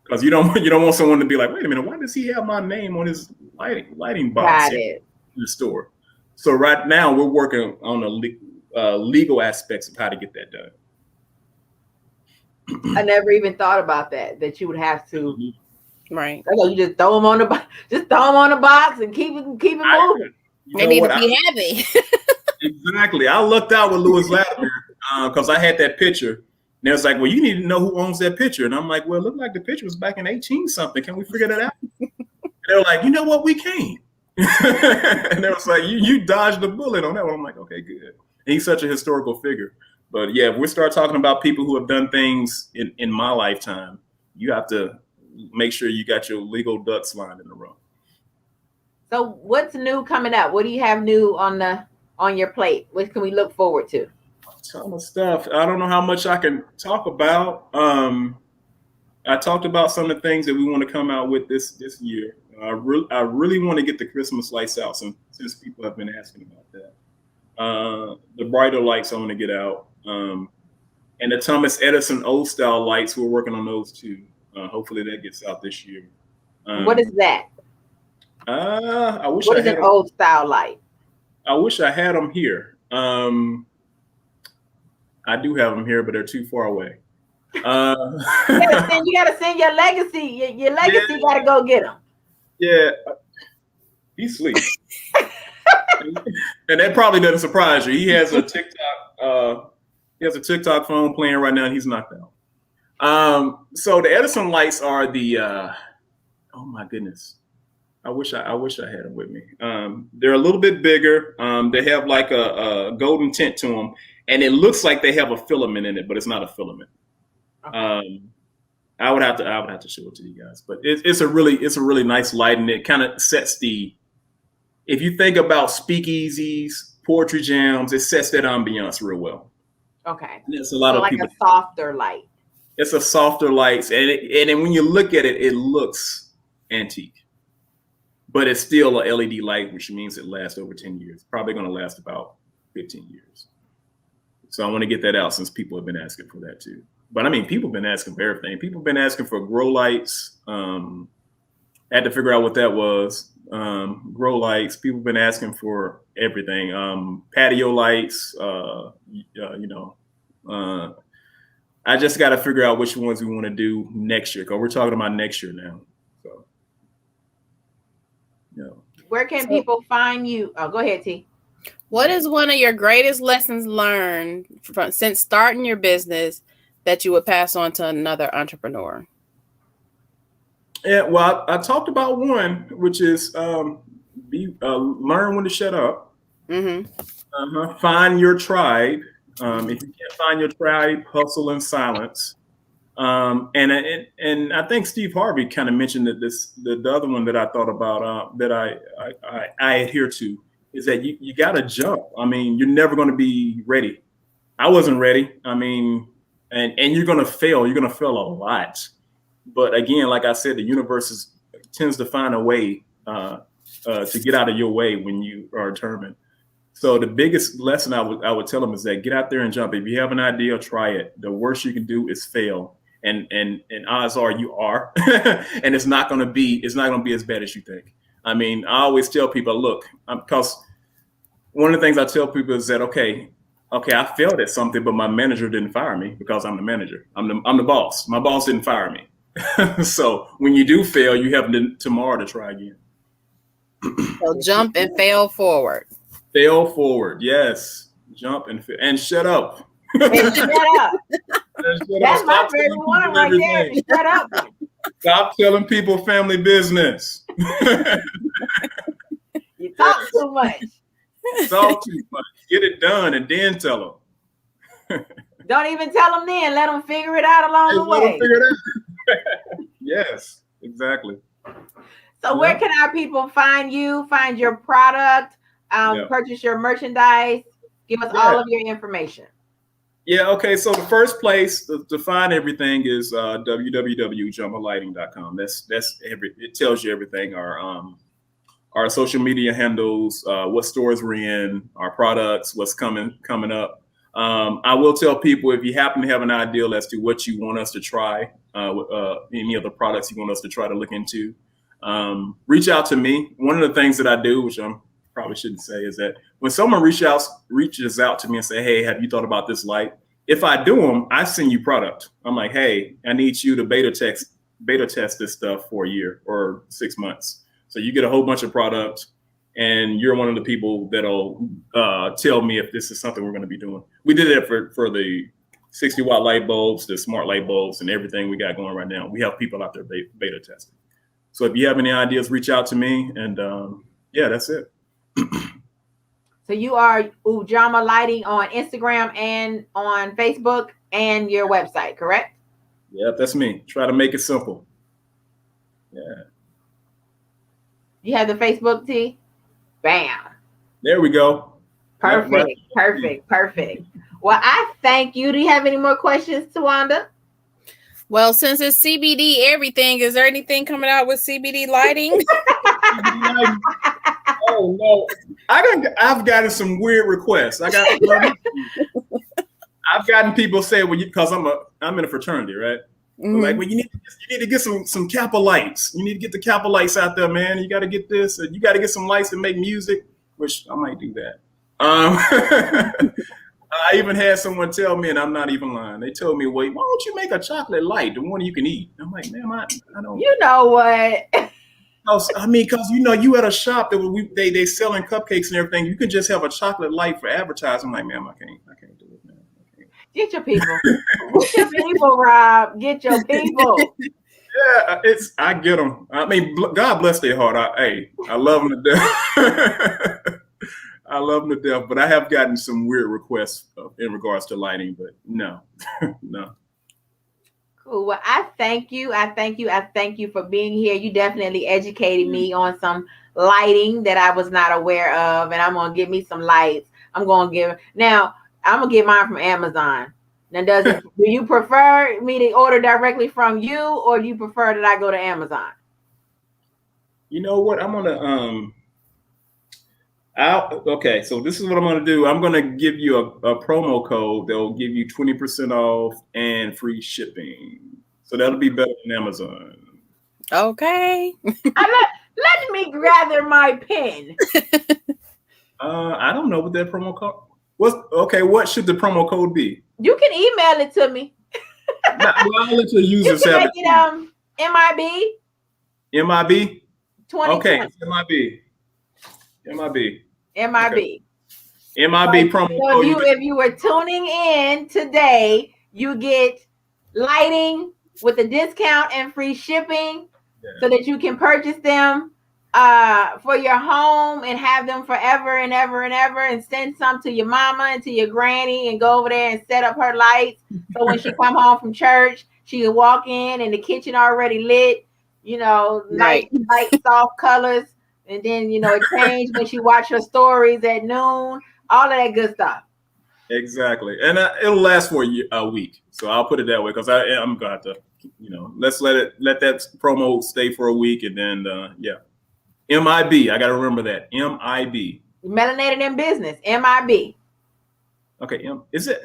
Because you don't want someone to be like, wait a minute, why does he have my name on his lighting box in the store? So right now we're working on the legal aspects of how to get that done. I never even thought about that you would have to. Right. You just throw them on the box and keep it moving. They need to be heavy. Exactly. I looked out with Lewis Latimer because I had that picture. And it was like, well, you need to know who owns that picture. And I'm like, well, it looked like the picture was back in 18 something. Can we figure that out? And they were like, you know what? We can. And they was like, you dodged the bullet on that one. I'm like, okay, good. And he's such a historical figure. But yeah, if we start talking about people who have done things in my lifetime, you have to make sure you got your legal ducks lined in a row. So what's new coming up? What do you have new on your plate? What can we look forward to? A ton of stuff. I don't know how much I can talk about. I talked about some of the things that we want to come out with this year. I really want to get the Christmas lights out since people have been asking about that. The brighter lights I want to get out. And the Thomas Edison old style lights, we're working on those too. Hopefully that gets out this year. What is that? I wish what I is had an old style light? I wish I had them here. I do have them here, but they're too far away. You gotta send your legacy. Your legacy gotta go get him. Yeah, he sleeps. And that probably doesn't surprise you. He has a TikTok. He has a TikTok phone playing right now, and he's knocked out. So the Edison lights are the. Oh my goodness! I wish I had them with me. They're a little bit bigger. They have like a golden tint to them, and it looks like they have a filament in it, but it's not a filament. Okay. I would have to show it to you guys, but it's a really nice light, and it kind of sets the. If you think about speakeasies, poetry jams, it sets that ambiance real well. Okay. And it's a lot of like people. A softer light. It's a softer light, and then when you look at it, it looks antique, but it's still a LED light, which means it lasts over 10 years. Probably going to last about 15 years. So I want to get that out since people have been asking for that too. But I mean, people have been asking for everything. People have been asking for grow lights. Had to figure out what that was. Grow lights. People have been asking for everything. Patio lights. I just got to figure out which ones we want to do next year, because we're talking about next year now. So, Where can people find you? Oh, go ahead, T. What is one of your greatest lessons learned since starting your business that you would pass on to another entrepreneur? Yeah, well, I talked about one, which is learn when to shut up. Mm-hmm. Find your tribe. If you can't find your tribe, hustle in silence. And I think Steve Harvey kind of mentioned that the other one that I thought about that I adhere to is that you got to jump. I mean, you're never going to be ready. I wasn't ready. I mean, and you're going to fail. You're going to fail a lot. But again, like I said, the universe tends to find a way to get out of your way when you are determined. So the biggest lesson I would tell them is that get out there and jump. If you have an idea, try it. The worst you can do is fail, and odds are you are, and it's not going to be as bad as you think. I mean, I always tell people, look, because one of the things I tell people is that okay, I failed at something, but my manager didn't fire me because I'm the manager. I'm the boss. My boss didn't fire me. So when you do fail, you have tomorrow to try again. So jump and fail forward. Fail forward, yes. Jump and shut up. And shut up. That's my favorite one right there. Shut up. Stop telling people family business. You talk too much. Talk too much. Get it done and then tell them. Don't even tell them then. Let them figure it out along the way. Let them figure it out. Yes, exactly. So where can our people find you, find your product, purchase your merchandise? Give us all of your information. Yeah, okay. So the first place to find everything is www.ujamaalighting.com. That's it tells you everything. Our social media handles, what stores we're in, our products, what's coming up. I will tell people, if you happen to have an idea as to what you want us to try, any of the products you want us to try to look into, reach out to me. One of the things that I do, which I probably shouldn't say, is that when someone reaches out to me and say, hey, have you thought about this light? If I do them, I send you product. I'm like, hey, I need you to beta test this stuff for a year or 6 months. So you get a whole bunch of product, and you're one of the people that'll tell me if this is something we're going to be doing. We did it for the 60-watt light bulbs, the smart light bulbs, and everything we got going right now. We have people out there beta testing. So if you have any ideas, reach out to me, and that's it. So you are Ujamaa Lighting on Instagram and on Facebook and your website, correct? Yeah, that's me. Try to make it simple. Yeah. You have the Facebook, T? Bam. There we go. Perfect. Well, I thank you. Do you have any more questions, TaWanda? Well, since it's CBD everything, is there anything coming out with CBD lighting? Oh no, I've gotten some weird requests. I've gotten people say, well, because I'm in a fraternity, right? Mm-hmm. Like, well, you need to get some Kappa lights. You need to get the Kappa lights out there, man. You got to get this. You got to get some lights that make music, which I might do that. I even had someone tell me, and I'm not even lying. They told me, "Wait, why don't you make a chocolate light, the one you can eat?" I'm like, "Man, I don't." You know what? I mean, because you at a shop that they selling cupcakes and everything. You could just have a chocolate light for advertising. I'm like, man, I can't do it, man. I can't. Get your people. Get your people, Rob. Get your people. Yeah, I get them. I mean, God bless their heart. I love them to death. I love them to death. But I have gotten some weird requests in regards to lighting. But no, no. Cool. Well, I thank you. I thank you for being here. You definitely educated me on some lighting that I was not aware of, and I'm gonna give me some lights. I'm gonna get mine from Amazon. Now, do you prefer me to order directly from you, or do you prefer that I go to Amazon? You know what? I'm gonna okay, so this is what I'm going to do. I'm going to give you a promo code that will give you 20% off and free shipping. So that'll be better than Amazon. Okay. Let me gather my pen. I don't know what that promo code was. Okay, what should the promo code be? You can email it to me. I'll let your users you can have make it MIB? 2020. Okay, MIB. MIB. MIB promo code. If you were tuning in today, you get lighting with a discount and free shipping, so that you can purchase them for your home and have them forever and ever and ever, and send some to your mama and to your granny and go over there and set up her lights. So when she come home from church, she can walk in and the kitchen already lit, nice, light, soft colors. And then, it changed when she watched her stories at noon, all of that good stuff. Exactly. And it'll last for a week. So I'll put it that way, because I'm going to, let's let that promo stay for a week. And then, MIB. I got to remember that. MIB. Melanated N Business. MIB. Okay. Is it?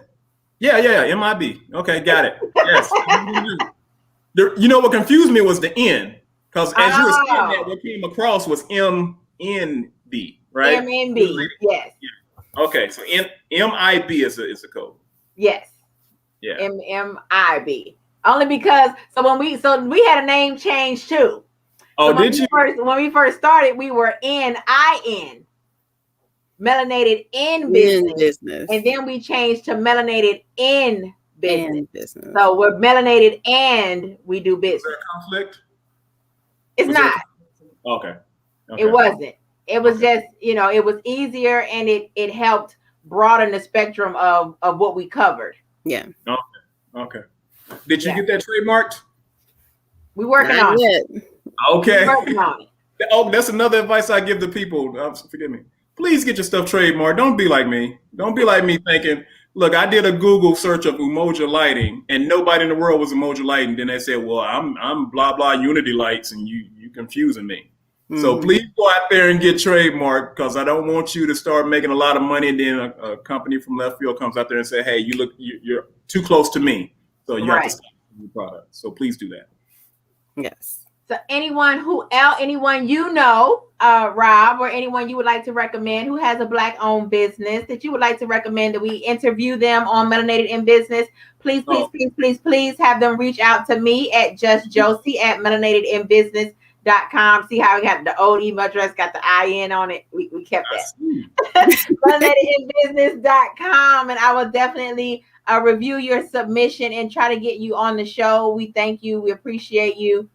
Yeah. MIB. Okay. Got it. Yes. What confused me was the N. Because as you were saying that, what came across was MNB, right? MNB, yes. Yeah. Okay, so MIB is a code. Yes. Yeah. MMIB. Only because we had a name change too. Oh, did you? When we first started, we were NIN, Melanated N Business, and then we changed to Melanated N Business. So we're melanated and we do business. Is there a conflict? It's not. Okay. It wasn't. It was just, it was easier, and it helped broaden the spectrum of what we covered. Yeah. Okay. Did you get that trademarked? We're working on it. Okay. We're working on it. Oh, that's another advice I give to people. Forgive me. Please get your stuff trademarked. Don't be like me. Don't be like me thinking, look, I did a Google search of Umoja lighting, and nobody in the world was Umoja lighting. Then they said, well, I'm blah, blah, Unity lights, and you confusing me. Mm-hmm. So please go out there and get trademarked, because I don't want you to start making a lot of money, and then a company from left field comes out there and say, hey, you're too close to me. So you have to stop your product. So please do that. Yes. So anyone Rob, or anyone you would like to recommend who has a Black-owned business that you would like to recommend that we interview them on Melanated N Business, please have them reach out to me at justjoci@melanatednbusiness.com. See how we got the old email address, got the IN on it. We kept that. melanatednbusiness.com, and I will definitely review your submission and try to get you on the show. We thank you. We appreciate you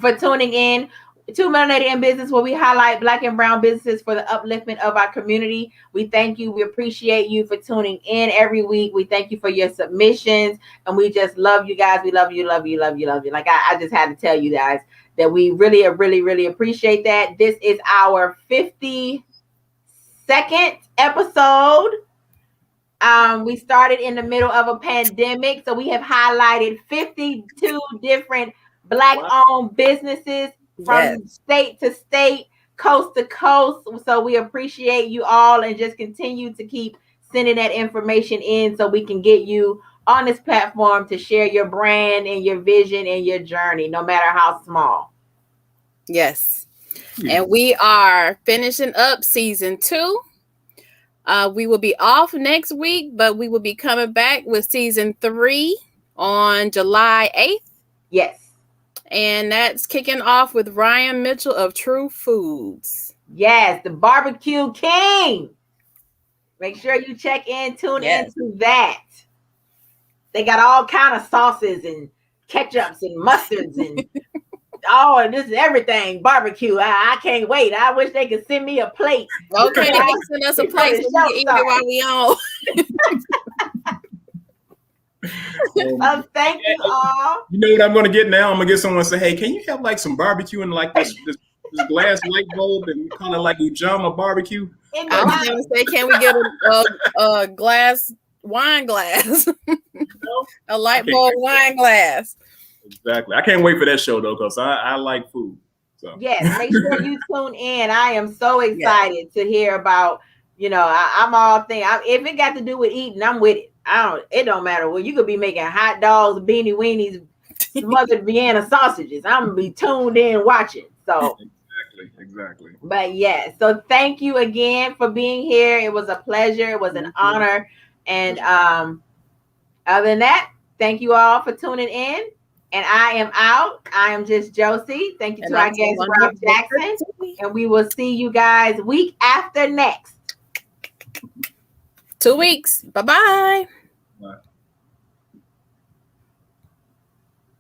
for tuning in to Melanated N Business, where we highlight Black and brown businesses for the upliftment of our community. We thank you. We appreciate you for tuning in every week. We thank you for your submissions, and we just love you guys. We love you. Like I just had to tell you guys that we really, really, really appreciate that. This is our 52nd episode. We started in the middle of a pandemic, so we have highlighted 52 different Black-owned businesses from state to state, coast to coast. So we appreciate you all, and just continue to keep sending that information in so we can get you on this platform to share your brand and your vision and your journey, no matter how small. Yes. And we are finishing up season 2. We will be off next week, but we will be coming back with season 3 on July 8th. Yes. And that's kicking off with Ryan Mitchell of True Foods. Yes, the barbecue king. Make sure you check in, tune into that. They got all kind of sauces and ketchups and mustards and and this is everything barbecue. I can't wait. I wish they could send me a plate. Okay, they can send us a plate so we can eat it while we on. Thank you all. You know what I'm going to get now? I'm going to get someone to say, hey, can you have like some barbecue in like this glass light bulb and call it like Ujamaa barbecue? I was going to say, can we get a glass, wine glass? A light bulb wine glass. Exactly. I can't wait for that show though, because I like food. So yes, make sure you tune in. I am so excited to hear about, I'm all thinking. If it got to do with eating, I'm with it. It don't matter. Well, you could be making hot dogs, beanie weenies, smothered Vienna sausages. I'm gonna be tuned in watching. So exactly. But yes, so thank you again for being here. It was a pleasure. It was an honor. And other than that, thank you all for tuning in. And I am out. I am just Joci. Thank you to our guest, Rob Jackson. And we will see you guys week after next. 2 weeks. Bye-bye. Bye.